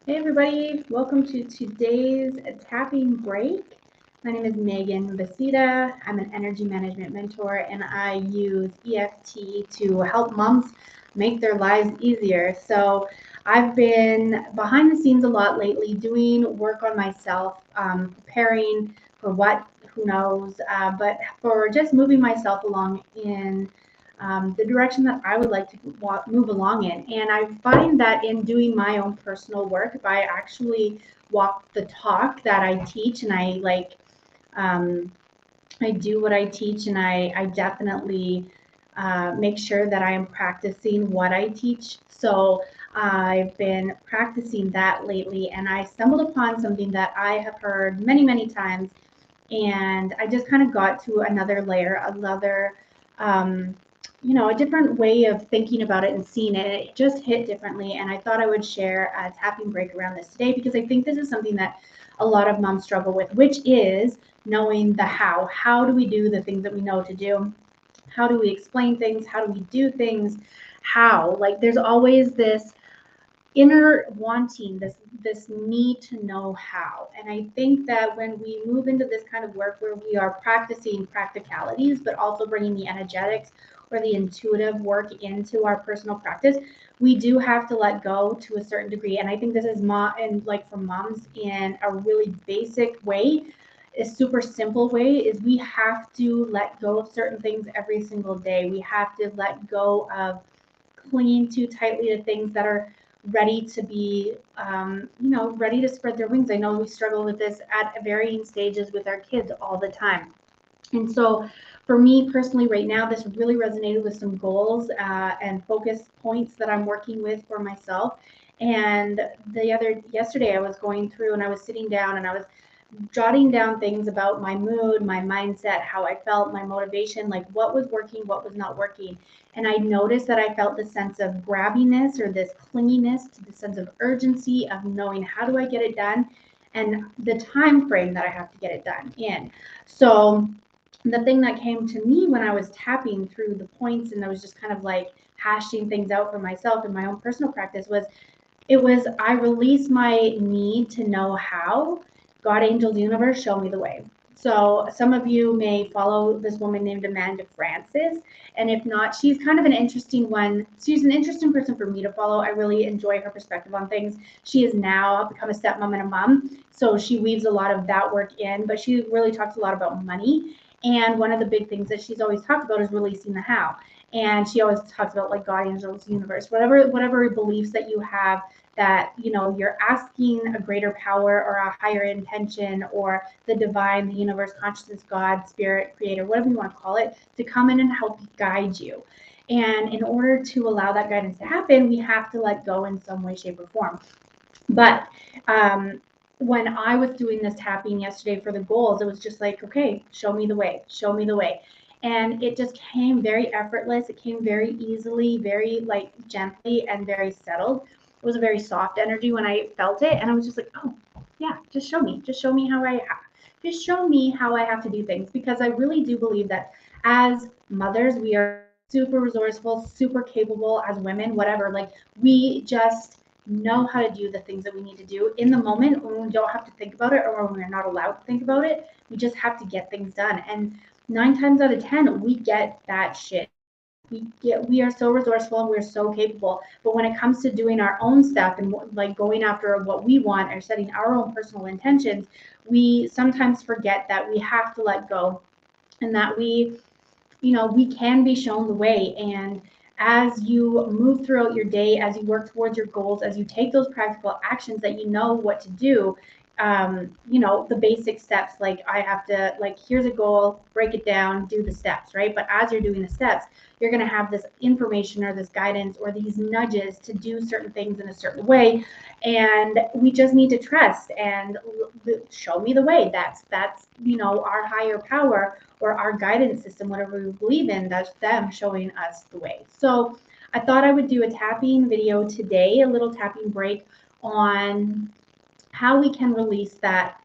Hey everybody, welcome to today's tapping break. My name is Megan Basita. I'm an energy management mentor and I use EFT to help moms make their lives easier. So I've been behind the scenes a lot lately doing work on myself, preparing for what, who knows, but for just moving myself along in the direction that I would like to move along in. And I find that in doing my own personal work, if I actually walk the talk that I teach and um, I do what I teach and I definitely make sure that I am practicing what I teach. So I've been practicing that lately and I stumbled upon something that I have heard many, many times. And I just kind of got to another layer, um, a different way of thinking about it and seeing it. It just hit differently. And I thought I would share a tapping break around this today because I think this is something that a lot of moms struggle with, which is knowing the how. How do we do the things that we know to do? How do we explain things? How do we do things? How? Like there's always this inner wanting, this need to know how. And I think that when we move into this kind of work where we are practicing practicalities but also bringing the energetics or the intuitive work into our personal practice, we do have to let go to a certain degree. And I think this is and like for moms in a really basic way, a super simple way, is we have to let go of certain things every single day. We have to let go of clinging too tightly to things that are ready to be, ready to spread their wings. I know we struggle with this at varying stages with our kids all the time. And so for me personally, right now, this really resonated with some goals and focus points that I'm working with for myself. And yesterday, I was going through and I was sitting down and I was jotting down things about my mood, my mindset, how I felt, my motivation, like what was working, what was not working. And I noticed that I felt this sense of grabbiness or this clinginess to the sense of urgency of knowing how do I get it done and the time frame that I have to get it done in. So the thing that came to me when I was tapping through the points and I was just kind of like hashing things out for myself in my own personal practice was I release my need to know how. God, angels, universe, show me the way. So some of you may follow this woman named Amanda Frances, and if not, she's kind of an interesting one. She's an interesting person for me to follow. I really enjoy her perspective on things. She has now become a stepmom and a mom, so she weaves a lot of that work in, but she really talks a lot about money. And one of the big things that she's always talked about is releasing the how. And she always talks about like God, angels, universe, whatever beliefs that you have, that you're asking a greater power or a higher intention or the divine, the universe, consciousness, God, spirit, creator, whatever you want to call it, to come in and help guide you. And in order to allow that guidance to happen, we have to let go in some way, shape, or form. But when I was doing this tapping yesterday for the goals, it was just like, okay, show me the way, show me the way. And it just came very effortless. It came very easily, very like gently and very settled. It was a very soft energy when I felt it. And I was just like, oh, yeah, just show me. Just show me just show me how I have to do things. Because I really do believe that as mothers, we are super resourceful, super capable as women, whatever. Like we just know how to do the things that we need to do in the moment when we don't have to think about it or when we're not allowed to think about it. We just have to get things done. And 9 times out of 10, we get that shit. We are so resourceful and we're so capable. But when it comes to doing our own stuff and like going after what we want or setting our own personal intentions, we sometimes forget that we have to let go and that we can be shown the way. And as you move throughout your day, as you work towards your goals, as you take those practical actions that you know what to do, the basic steps, like I have to, like, here's a goal, break it down, do the steps, right? But as you're doing the steps, you're going to have this information or this guidance or these nudges to do certain things in a certain way. And we just need to trust and show me the way. That's our higher power or our guidance system, whatever we believe in, that's them showing us the way. So I thought I would do a tapping video today, a little tapping break on how we can release that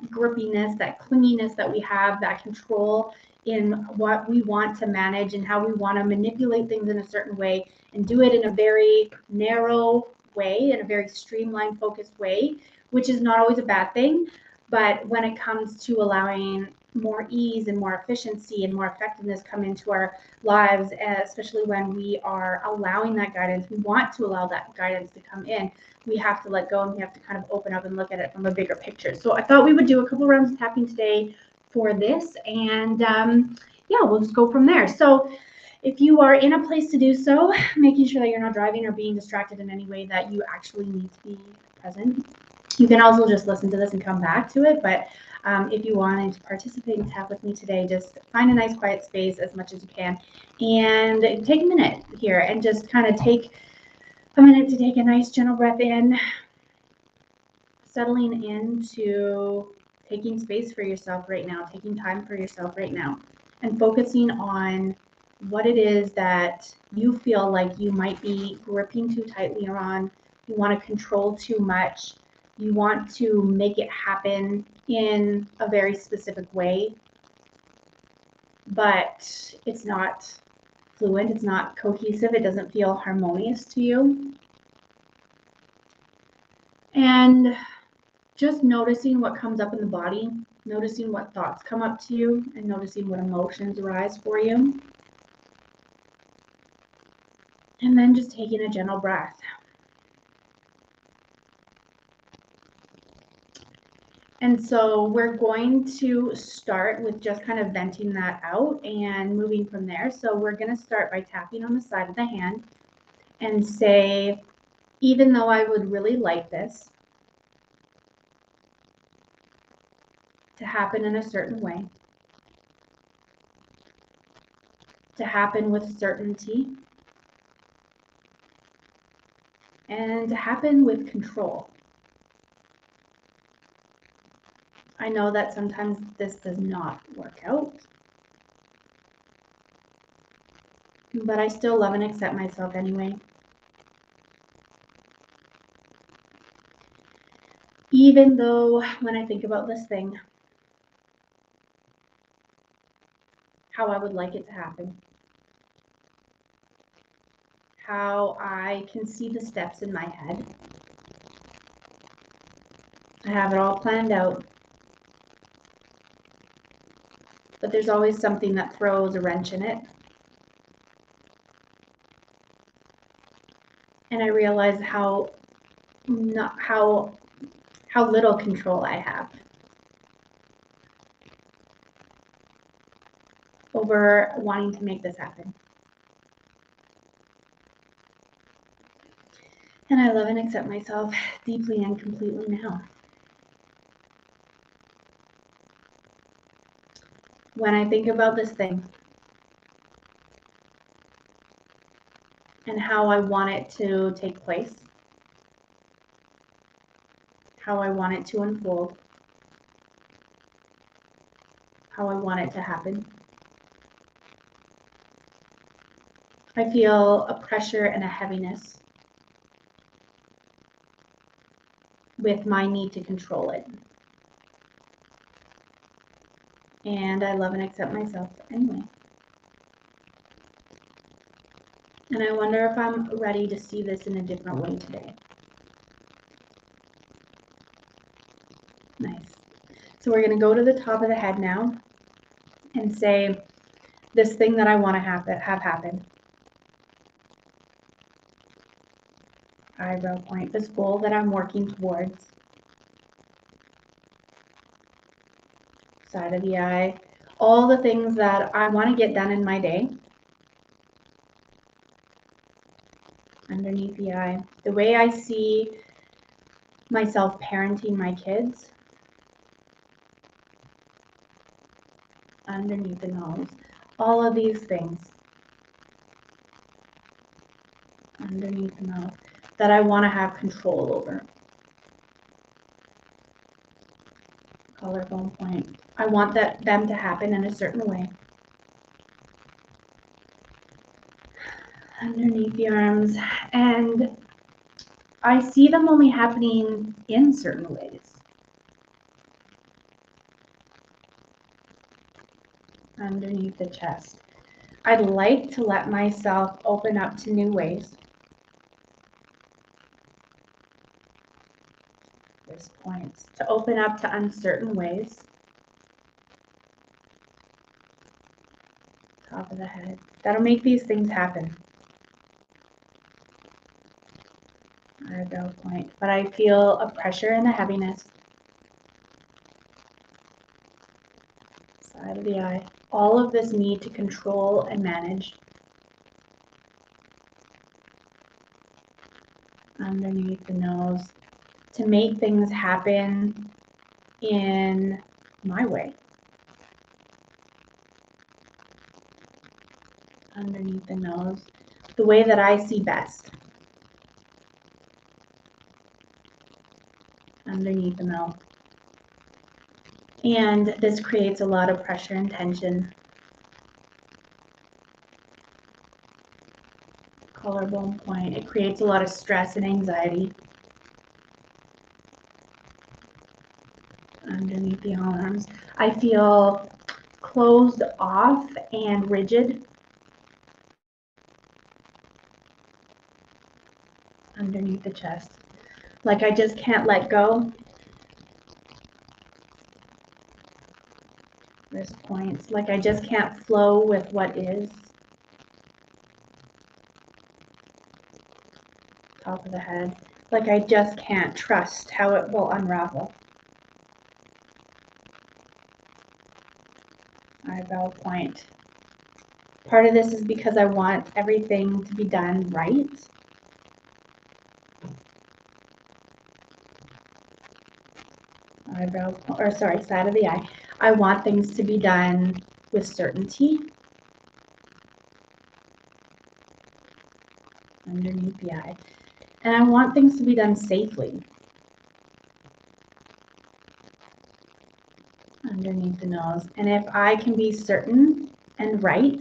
grippiness, that clinginess that we have, that control in what we want to manage and how we want to manipulate things in a certain way and do it in a very narrow way, in a very streamlined, focused way, which is not always a bad thing. But when it comes to allowing more ease and more efficiency and more effectiveness come into our lives, especially when we are allowing that guidance, we want to allow that guidance to come in. We have to let go and we have to kind of open up and look at it from a bigger picture. So I thought we would do a couple rounds of tapping today for this, and yeah, we'll just go from there. So if you are in a place to do so, making sure that you're not driving or being distracted in any way that you actually need to be present. You can also just listen to this and come back to it, but if you wanted to participate and tap with me today, just find a nice quiet space as much as you can and take a minute here and just kind of take a minute to take a nice gentle breath in, settling into taking space for yourself right now, taking time for yourself right now, and focusing on what it is that you feel like you might be gripping too tightly on, you want to control too much, you want to make it happen in a very specific way, but it's not fluent, it's not cohesive, it doesn't feel harmonious to you. And just noticing what comes up in the body, noticing what thoughts come up to you, and noticing what emotions arise for you. And then just taking a gentle breath. And so we're going to start with just kind of venting that out and moving from there. So we're going to start by tapping on the side of the hand and say, even though I would really like this to happen in a certain way, to happen with certainty, and to happen with control. I know that sometimes this does not work out, but I still love and accept myself anyway. Even though when I think about this thing, how I would like it to happen, how I can see the steps in my head, I have it all planned out. But there's always something that throws a wrench in it. And I realize how little control I have over wanting to make this happen. And I love and accept myself deeply and completely now. When I think about this thing and how I want it to take place, how I want it to unfold, how I want it to happen, I feel a pressure and a heaviness with my need to control it. And I love and accept myself anyway. And I wonder if I'm ready to see this in a different way today. Nice. So we're going to go to the top of the head now and say this thing that I want to have happen. Eyebrow point, this goal that I'm working towards. Side of the eye, all the things that I want to get done in my day. Underneath the eye, the way I see myself parenting my kids. Underneath the nose, all of these things. Underneath the mouth that I want to have control over. Collarbone point. I want them to happen in a certain way. Underneath the arms, and I see them only happening in certain ways. Underneath the chest. I'd like to let myself open up to new ways. Wrist points to open up to uncertain ways. Top of the head. That'll make these things happen. Eyebrow point. But I feel a pressure and a heaviness. Side of the eye. All of this need to control and manage. Underneath the nose. To make things happen in my way. Underneath the nose. The way that I see best. Underneath the mouth. And this creates a lot of pressure and tension. Collarbone point. It creates a lot of stress and anxiety. Underneath the arms. I feel closed off and rigid. Underneath the chest. Like I just can't let go. Wrist points. Like I just can't flow with what is. Top of the head. Like I just can't trust how it will unravel. Eyebrow point. Part of this is because I want everything to be done right. Eyebrow, or sorry, side of the eye. I want things to be done with certainty. Underneath the eye. And I want things to be done safely. Underneath the nose. And if I can be certain and right,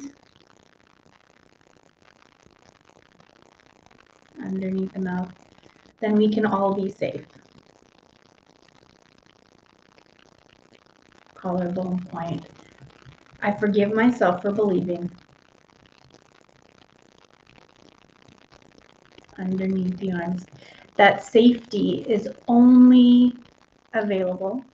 underneath the mouth, then we can all be safe. Collarbone point. I forgive myself for believing. Underneath the arms. That safety is only available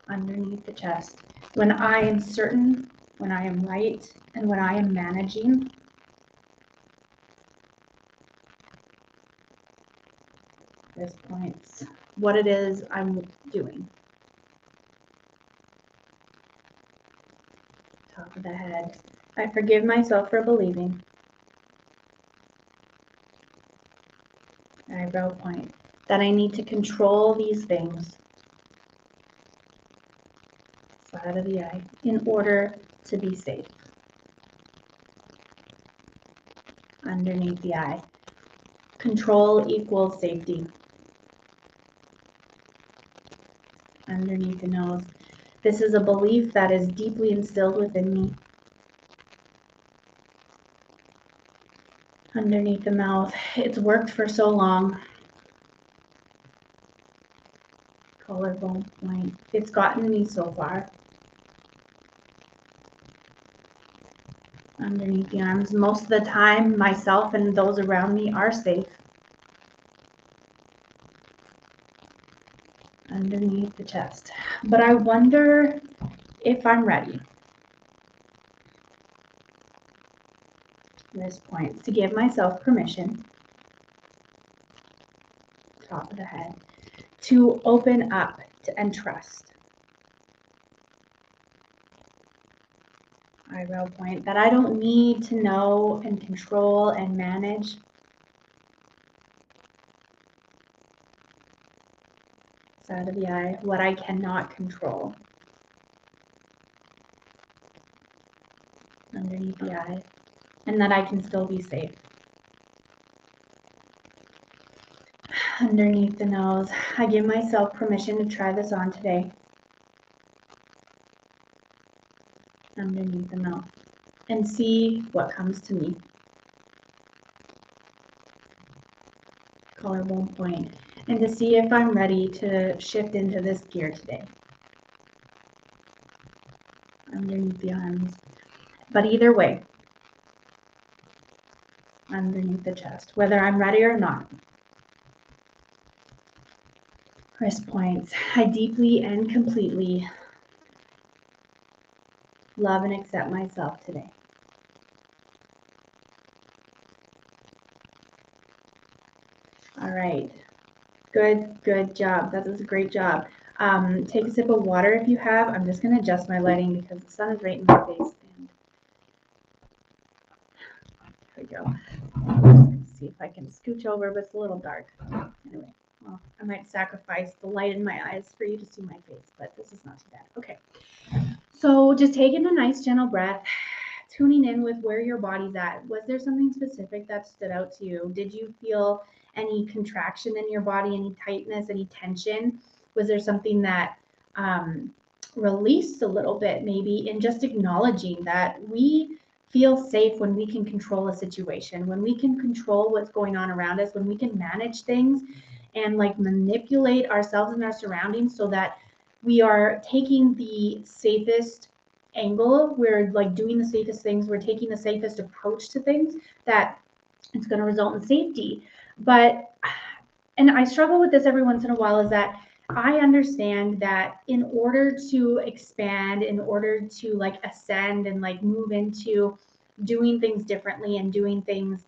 underneath the chest. When I am certain, when I am right, and when I am managing, this points what it is I'm doing. Top of the head. I forgive myself for believing. Eyebrow point. That I need to control these things. Side of the eye. In order to be safe. Underneath the eye. Control equals safety. Underneath the nose. This is a belief that is deeply instilled within me. Underneath the mouth. It's worked for so long. Collarbone point. It's gotten me so far. Underneath the arms. Most of the time, myself and those around me are safe. Underneath the chest. But I wonder if I'm ready. Wrist points. To give myself permission. Top of the head. To open up and trust. Eyebrow point. That I don't need to know and control and manage. Side of the eye. What I cannot control. Underneath the eye. And that I can still be safe. Underneath the nose. I give myself permission to try this on today. Underneath the mouth. And see what comes to me. Collarbone point. And to see if I'm ready to shift into this gear today. Underneath the arms. But either way, underneath the chest, whether I'm ready or not. Wrist points. I deeply and completely love and accept myself today. All right. Good job. That was a great job. Take a sip of water if you have. I'm just going to adjust my lighting because the sun is right in my face. And there we go. Let's see if I can scooch over, but it's a little dark. Anyway, well, I might sacrifice the light in my eyes for you to see my face, but this is not too bad. Okay. So just taking a nice gentle breath, tuning in with where your body's at. Was there something specific that stood out to you? Did you feel any contraction in your body, any tightness, any tension? Was there something that released a little bit, maybe, in just acknowledging that we feel safe when we can control a situation, when we can control what's going on around us, when we can manage things and like manipulate ourselves and our surroundings so that we are taking the safest angle, we're like doing the safest things, we're taking the safest approach to things, that it's going to result in safety. But, and I struggle with this every once in a while, is that I understand that in order to expand, in order to like ascend and like move into doing things differently and doing things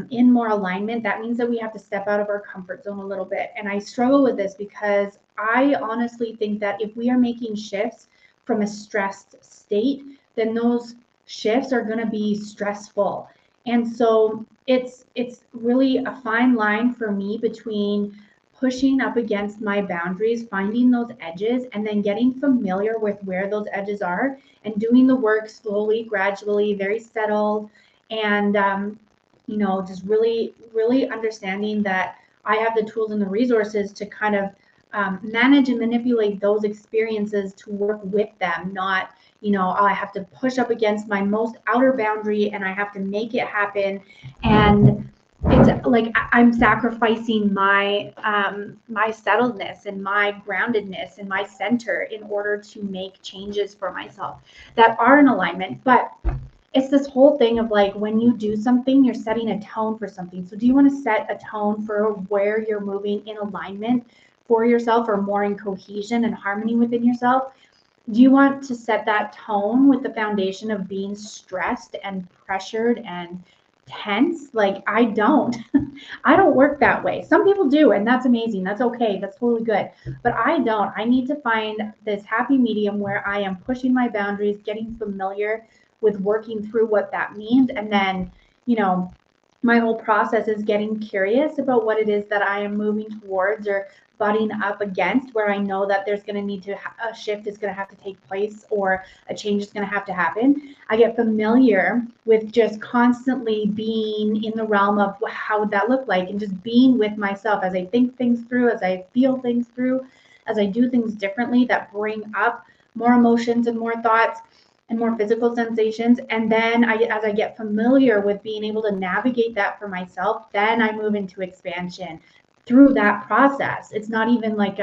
in more alignment, that means that we have to step out of our comfort zone a little bit. And I struggle with this because I honestly think that if we are making shifts from a stressed state, then those shifts are going to be stressful. And so it's really a fine line for me between pushing up against my boundaries, finding those edges, and then getting familiar with where those edges are and doing the work slowly, gradually, very settled, and just really, really understanding that I have the tools and the resources to kind of manage and manipulate those experiences to work with them, not, I have to push up against my most outer boundary and I have to make it happen. And it's like I'm sacrificing my my settledness and my groundedness and my center in order to make changes for myself that are in alignment. But it's this whole thing of like, when you do something, you're setting a tone for something. So do you want to set a tone for where you're moving in alignment for yourself, or more in cohesion and harmony within yourself? Do you want to set that tone with the foundation of being stressed and pressured and tense? Like, I don't. I don't work that way. Some people do, and that's amazing. That's okay. That's totally good. But I don't. I need to find this happy medium where I am pushing my boundaries, getting familiar with working through what that means. And then, my whole process is getting curious about what it is that I am moving towards or butting up against, where I know that there's going to need to a shift is going to have to take place or a change is going to have to happen. I get familiar with just constantly being in the realm of how would that look like, and just being with myself as I think things through, as I feel things through, as I do things differently that bring up more emotions and more thoughts and more physical sensations. And then as I get familiar with being able to navigate that for myself, then I move into expansion through that process. It's not even like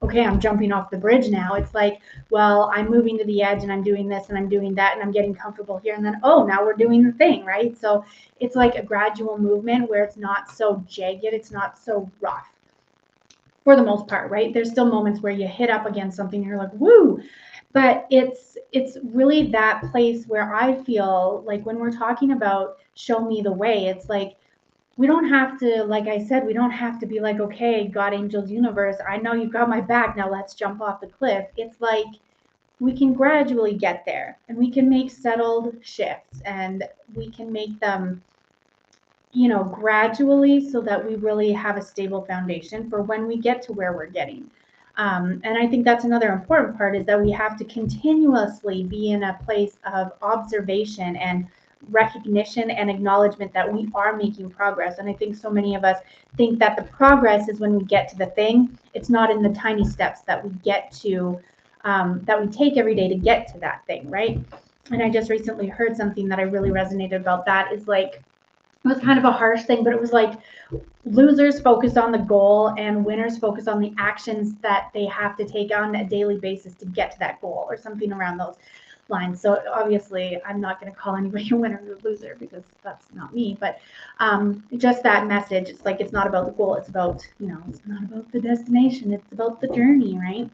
okay, I'm jumping off the bridge now. It's like, well, I'm moving to the edge and I'm doing this and I'm doing that and I'm getting comfortable here. And then, oh, now we're doing the thing, right? So it's like a gradual movement where it's not so jagged, it's not so rough for the most part, right? There's still moments where you hit up against something and you're like, woo, but it's really that place where I feel like when we're talking about show me the way, it's like, we don't have to, like I said, we don't have to be like, okay, God, angels, universe, I know you've got my back, now let's jump off the cliff. It's like we can gradually get there, and we can make settled shifts, and we can make them gradually, so that we really have a stable foundation for when we get to where we're getting. And I think that's another important part, is that we have to continuously be in a place of observation and recognition and acknowledgement that we are making progress. And I think so many of us think that the progress is when we get to the thing. It's not in the tiny steps that we get to, that we take every day to get to that thing, right? And I just recently heard something that I really resonated about. That is like, it was kind of a harsh thing, but it was like, losers focus on the goal and winners focus on the actions that they have to take on a daily basis to get to that goal, or something around those line. So obviously I'm not going to call anybody a winner or a loser because that's not me, but just that message, it's like, it's not about the goal. It's about, it's not about the destination. It's about the journey, right?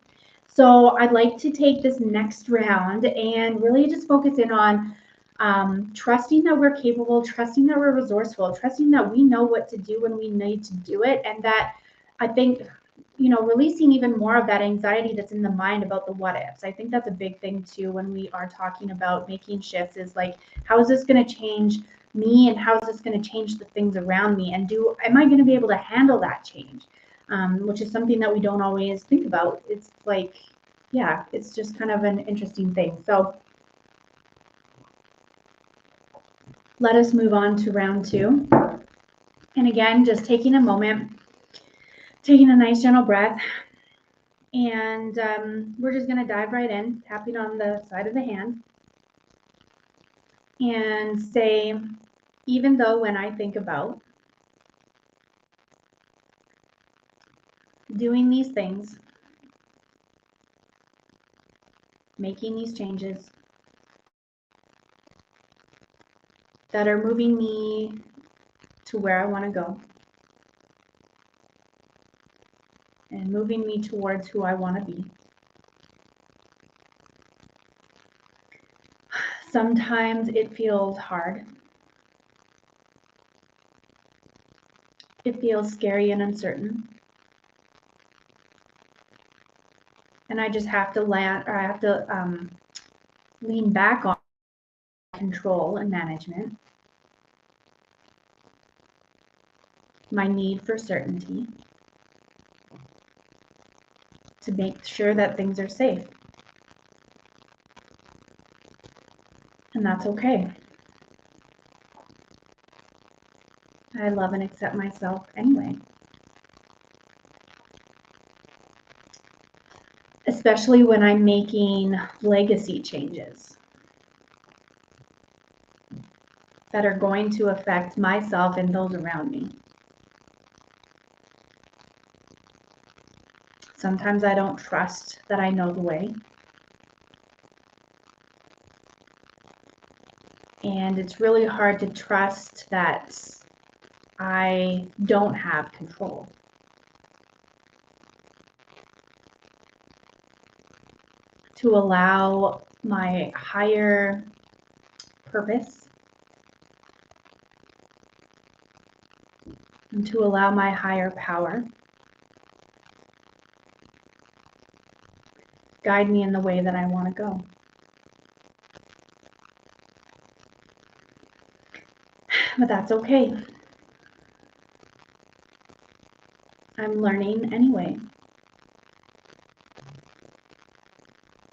So I'd like to take this next round and really just focus in on trusting that we're capable, trusting that we're resourceful, trusting that we know what to do when we need to do it. And that I think, releasing even more of that anxiety that's in the mind about the what ifs. I think that's a big thing too when we are talking about making shifts, is like, how is this going to change me, and how is this going to change the things around me, and am I going to be able to handle that change? Which is something that we don't always think about. It's like, yeah, it's just kind of an interesting thing. So let us move on to round 2. And again, just taking a moment, taking a nice gentle breath, and we're just going to dive right in, tapping on the side of the hand, and say, even though when I think about doing these things, making these changes that are moving me to where I want to go, and moving me towards who I want to be, sometimes it feels hard. It feels scary and uncertain. And I just have to lean back on control and management, my need for certainty, to make sure that things are safe. And that's okay. I love and accept myself anyway. Especially when I'm making legacy changes that are going to affect myself and those around me. Sometimes I don't trust that I know the way. And it's really hard to trust that I don't have control. To allow my higher purpose, and to allow my higher power guide me in the way that I want to go. But that's okay. I'm learning anyway.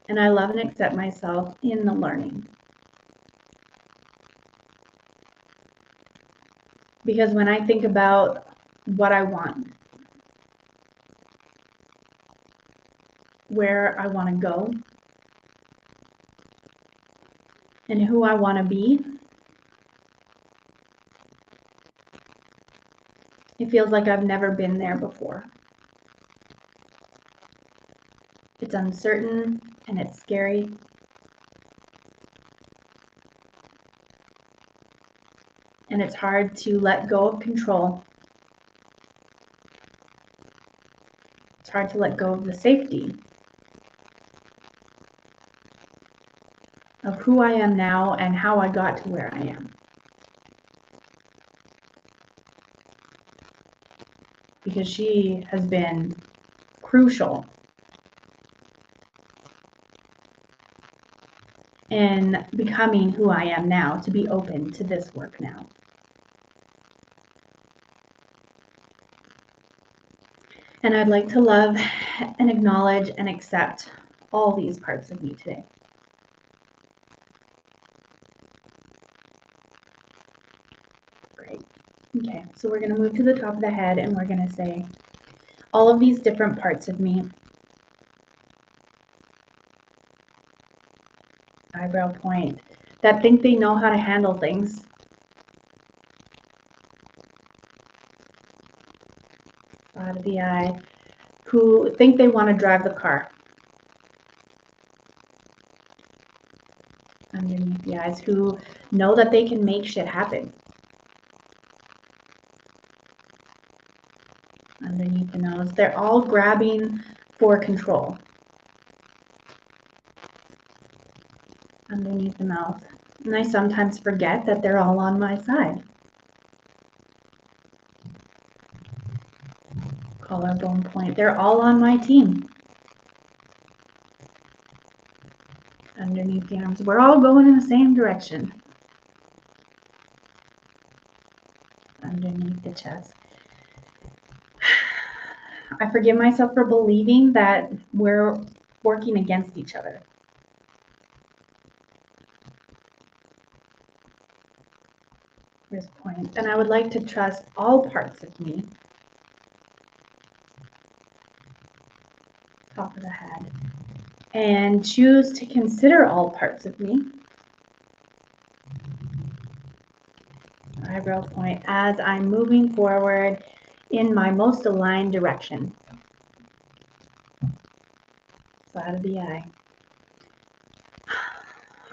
And I love and accept myself in the learning. Because when I think about what I want, where I want to go, and who I want to be, it feels like I've never been there before. It's uncertain and it's scary. And it's hard to let go of control. It's hard to let go of the safety of who I am now and how I got to where I am. Because she has been crucial in becoming who I am now, to be open to this work now. And I'd like to love and acknowledge and accept all these parts of me today. Great. Okay, so we're going to move to the top of the head and we're going to say all of these different parts of me. Eyebrow point, that think they know how to handle things. Side of the eye, who think they want to drive the car. the eyes, who know that they can make shit happen. Underneath the nose. They're all grabbing for control. Underneath the mouth. And I sometimes forget that they're all on my side. Collarbone point. They're all on my team. Underneath the arms. We're all going in the same direction. Underneath the chest. I forgive myself for believing that we're working against each other. Wrist point. And I would like to trust all parts of me. Top of the head. And choose to consider all parts of me. Eyebrow point as I'm moving forward in my most aligned direction. Side of the eye.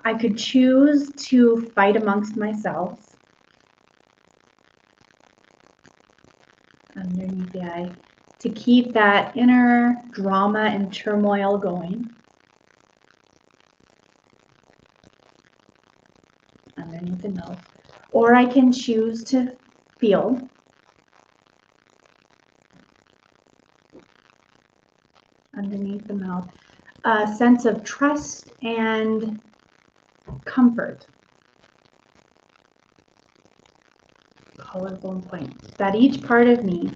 I could choose to fight amongst myself. Underneath the eye. To keep that inner drama and turmoil going. Underneath the nose. Or I can choose to feel. Underneath the mouth. A sense of trust and comfort. Collarbone point. That each part of me,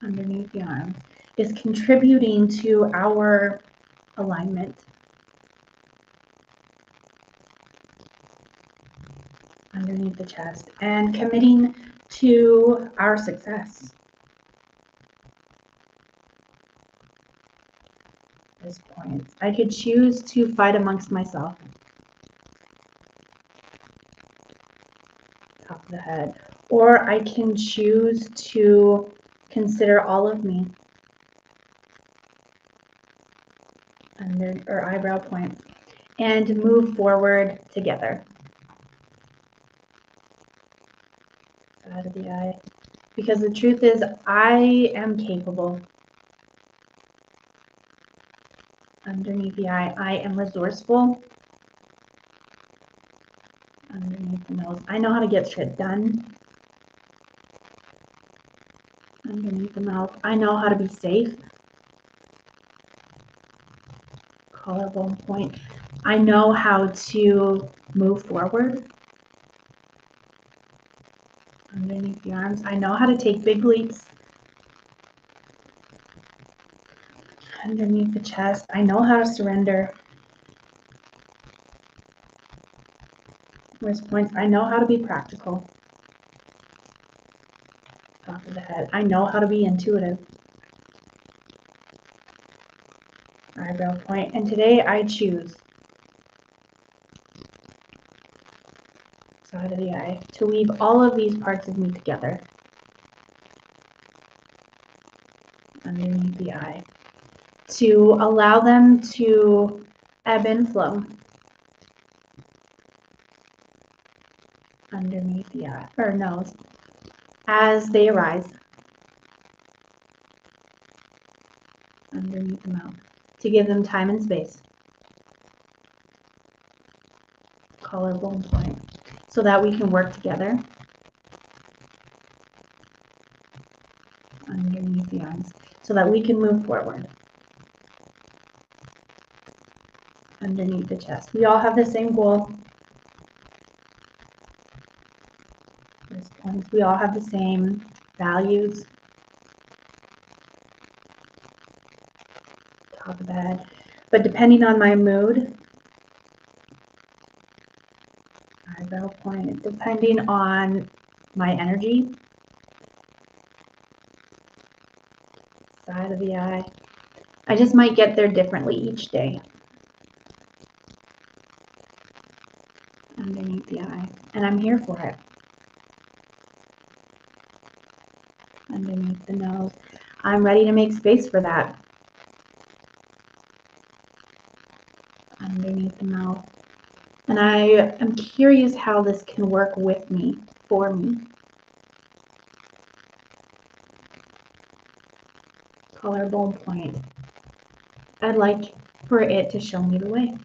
underneath the arms, is contributing to our alignment. Underneath the chest. And committing to our success. This point. I could choose to fight amongst myself. Top of the head. Or I can choose to consider all of me. Under or eyebrow point. And move forward together. Side of the eye. Because the truth is, I am capable. Underneath the eye, I am resourceful. Underneath the nose, I know how to get shit done. Underneath the mouth, I know how to be safe. Collarbone point, I know how to move forward. Underneath the arms, I know how to take big leaps. Underneath the chest, I know how to surrender. Wrist points, I know how to be practical. Top of the head, I know how to be intuitive. Eyebrow point, and today I choose. Side of the eye, to weave all of these parts of me together. Underneath the eye. To allow them to ebb and flow. Underneath the eye, or nose, as they arise. Underneath the mouth. To give them time and space. Collarbone point. So that we can work together. Underneath the arms. So that we can move forward. Underneath the chest. We all have the same goal. We all have the same values. Top of the head. But depending on my mood, eyebrow point, depending on my energy, side of the eye, I just might get there differently each day. Underneath the eye. And I'm here for it. Underneath the nose. I'm ready to make space for that. underneath the mouth. And I am curious how this can work with me, for me. Collarbone point. I'd like for it to show me the way.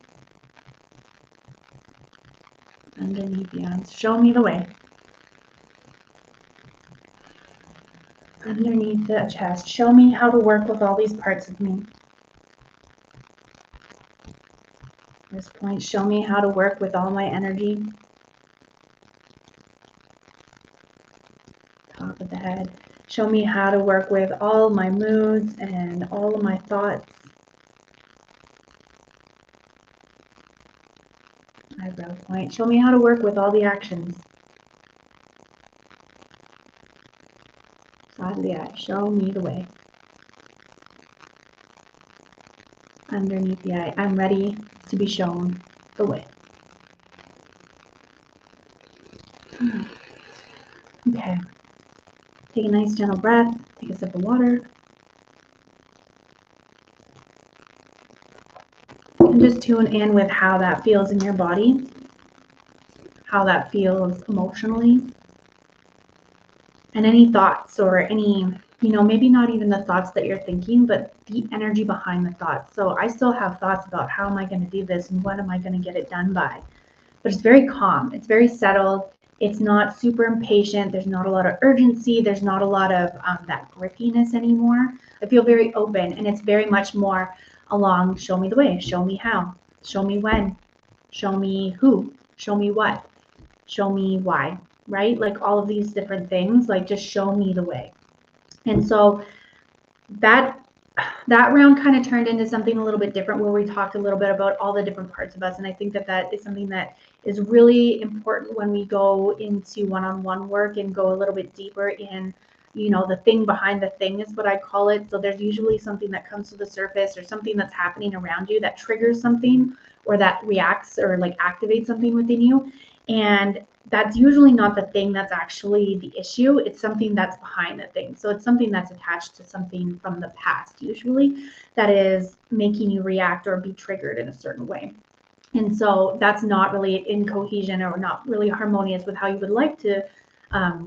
Underneath the eyes, show me the way. Underneath the chest, show me how to work with all these parts of me. This point, show me how to work with all my energy. Top of the head, show me how to work with all my moods and all of my thoughts. Eyebrow point, show me how to work with all the actions. Side of the eye, show me the way. Underneath the eye, I'm ready to be shown the way. Okay. Take a nice gentle breath, take a sip of water. And just tune in with how that feels in your body, how that feels emotionally, and any thoughts or any, maybe not even the thoughts that you're thinking, but the energy behind the thoughts. So I still have thoughts about how am I going to do this and when am I going to get it done by? But it's very calm, it's very settled. It's not super impatient. There's not a lot of urgency. There's not a lot of that grippiness anymore. I feel very open, and it's very much more along, show me the way, show me how, show me when, show me who, show me what, show me why, right? Like all of these different things, like just show me the way. And so that round kind of turned into something a little bit different where we talked a little bit about all the different parts of us. And I think that is something that is really important when we go into one-on-one work and go a little bit deeper in, the thing behind the thing is what I call it. So there's usually something that comes to the surface or something that's happening around you that triggers something or that reacts or like activates something within you. And that's usually not the thing that's actually the issue. It's something that's behind the thing. So it's something that's attached to something from the past, usually, that is making you react or be triggered in a certain way. And so that's not really in cohesion or not really harmonious with how you would like to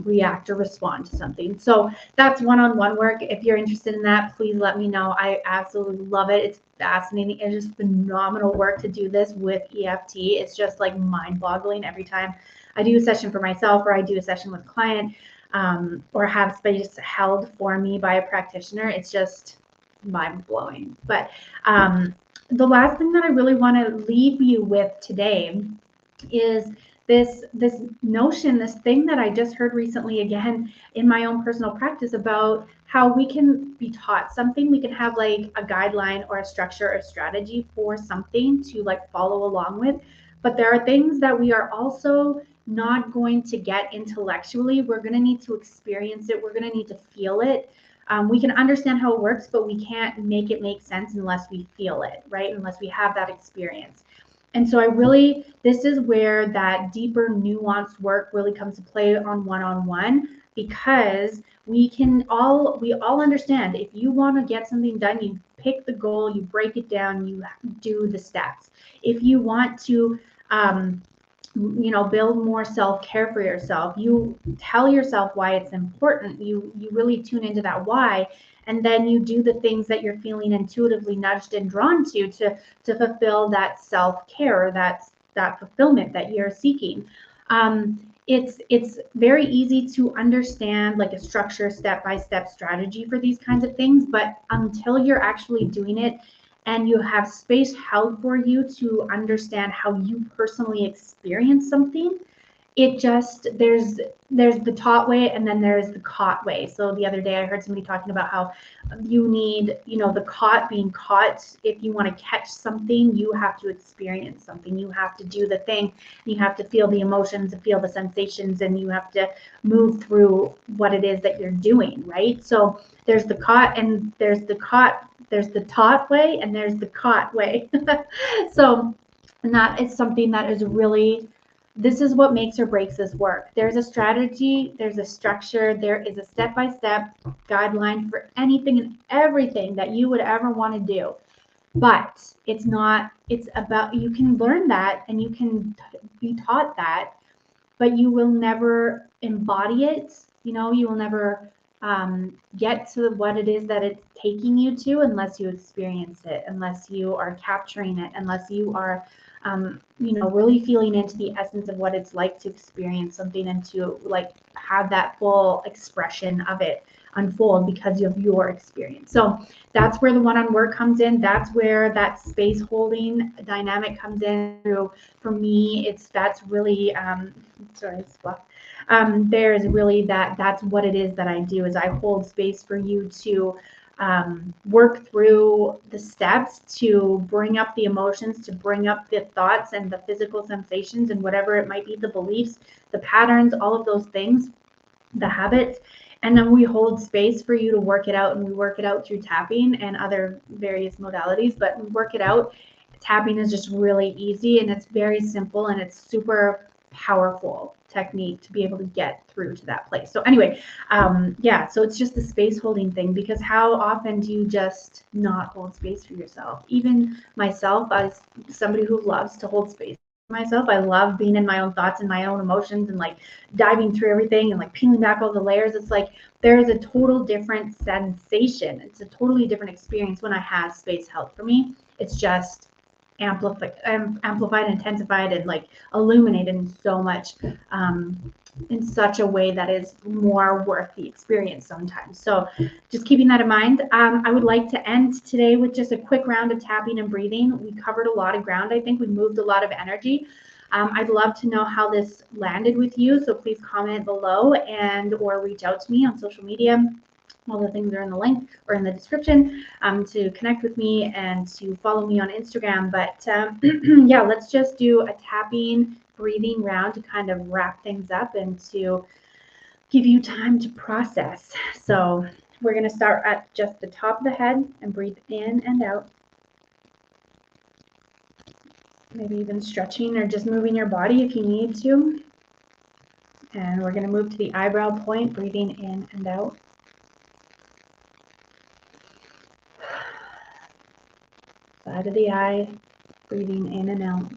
react or respond to something. So that's one-on-one work. If you're interested in that, please let me know. I absolutely love it. It's fascinating. It's just phenomenal work to do this with EFT. It's just like mind-boggling every time I do a session for myself or I do a session with a client or have space held for me by a practitioner. It's just mind-blowing. But the last thing that I really want to leave you with today is this notion, this thing that I just heard recently again in my own personal practice about how we can be taught something. We can have like a guideline or a structure or strategy for something to like follow along with. But there are things that we are also not going to get intellectually. We're going to need to experience it. We're going to need to feel it. We can understand how it works, but we can't make it make sense unless we feel it, right? Unless we have that experience. And so this is where that deeper nuanced work really comes to play on one-on-one, because we all understand if you want to get something done, you pick the goal, you break it down, you do the steps. If you want to build more self-care for yourself, you tell yourself why it's important, you really tune into that why, and then you do the things that you're feeling intuitively nudged and drawn to fulfill that self-care, that fulfillment that you're seeking. It's very easy to understand like a structure, step-by-step strategy for these kinds of things, but until you're actually doing it and you have space held for you to understand how you personally experience something, it just there's the taught way and then there's the caught way. So the other day I heard somebody talking about how you need, the caught, being caught. If you want to catch something, you have to experience something, you have to do the thing, you have to feel the emotions and feel the sensations, and you have to move through what it is that you're doing, right? So there's the caught and there's the caught, there's the taught way and there's the caught way. So, and that is something that is really, this is what makes or breaks this work. There's a strategy, there's a structure, there is a step-by-step guideline for anything and everything that you would ever want to do. but it's not, it's about, you can learn that and you can be taught that, but you will never embody it. You will never get to what it is that it's taking you to unless you experience it, unless you are capturing it, unless you are, really feeling into the essence of what it's like to experience something and to like have that full expression of it unfold because of your experience. So that's where the one-on work comes in. That's where that space holding dynamic comes in. For me, that's really sorry, it's fluff. There's really that's what it is that I do, is I hold space for you to work through the steps, to bring up the emotions, to bring up the thoughts and the physical sensations and whatever it might be, the beliefs, the patterns, all of those things, the habits. And then we hold space for you to work it out, and we work it out through tapping and other various modalities, but we work it out. Tapping is just really easy and it's very simple and it's super powerful technique to be able to get through to that place. So anyway, so it's just the space holding thing, because how often do you just not hold space for yourself? Even myself, as somebody who loves to hold space for myself, I love being in my own thoughts and my own emotions and like diving through everything and like peeling back all the layers. It's like there's a total different sensation. It's a totally different experience when I have space held for me. It's just amplified, intensified, and like illuminated in so much, in such a way that is more worth the experience sometimes. So just keeping that in mind, I would like to end today with just a quick round of tapping and breathing. We covered a lot of ground. I think we moved a lot of energy. I'd love to know how this landed with you. So please comment below and or reach out to me on social media. All the things are in the link or in the description, to connect with me and to follow me on Instagram. But yeah, let's just do a tapping, breathing round to kind of wrap things up and to give you time to process. So we're going to start at just the top of the head and breathe in and out. Maybe even stretching or just moving your body if you need to. And we're going to move to the eyebrow point, breathing in and out. Side of the eye, breathing in and out.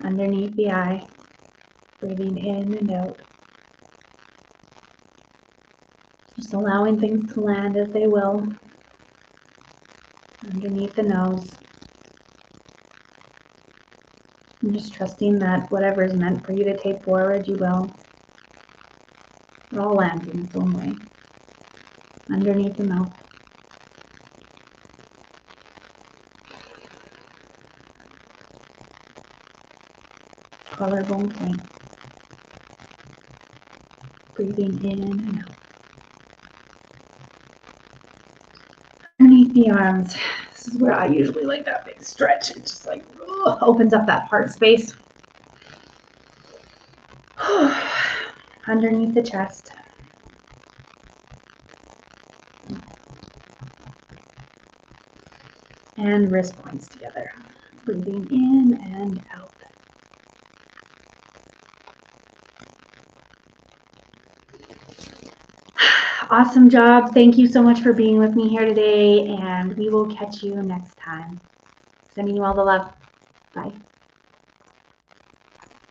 Underneath the eye, breathing in and out. Just allowing things to land as they will. Underneath the nose. And just trusting that whatever is meant for you to take forward, you will. It all lands in its own way. Underneath the mouth. Collarbone point. Breathing in and out. Underneath the arms. This is where I usually like that big stretch. It just like opens up that heart space. Underneath the chest. And wrist points together. Breathing in and out. Awesome job. Thank you so much for being with me here today, and we will catch you next time. Sending you all the love. Bye.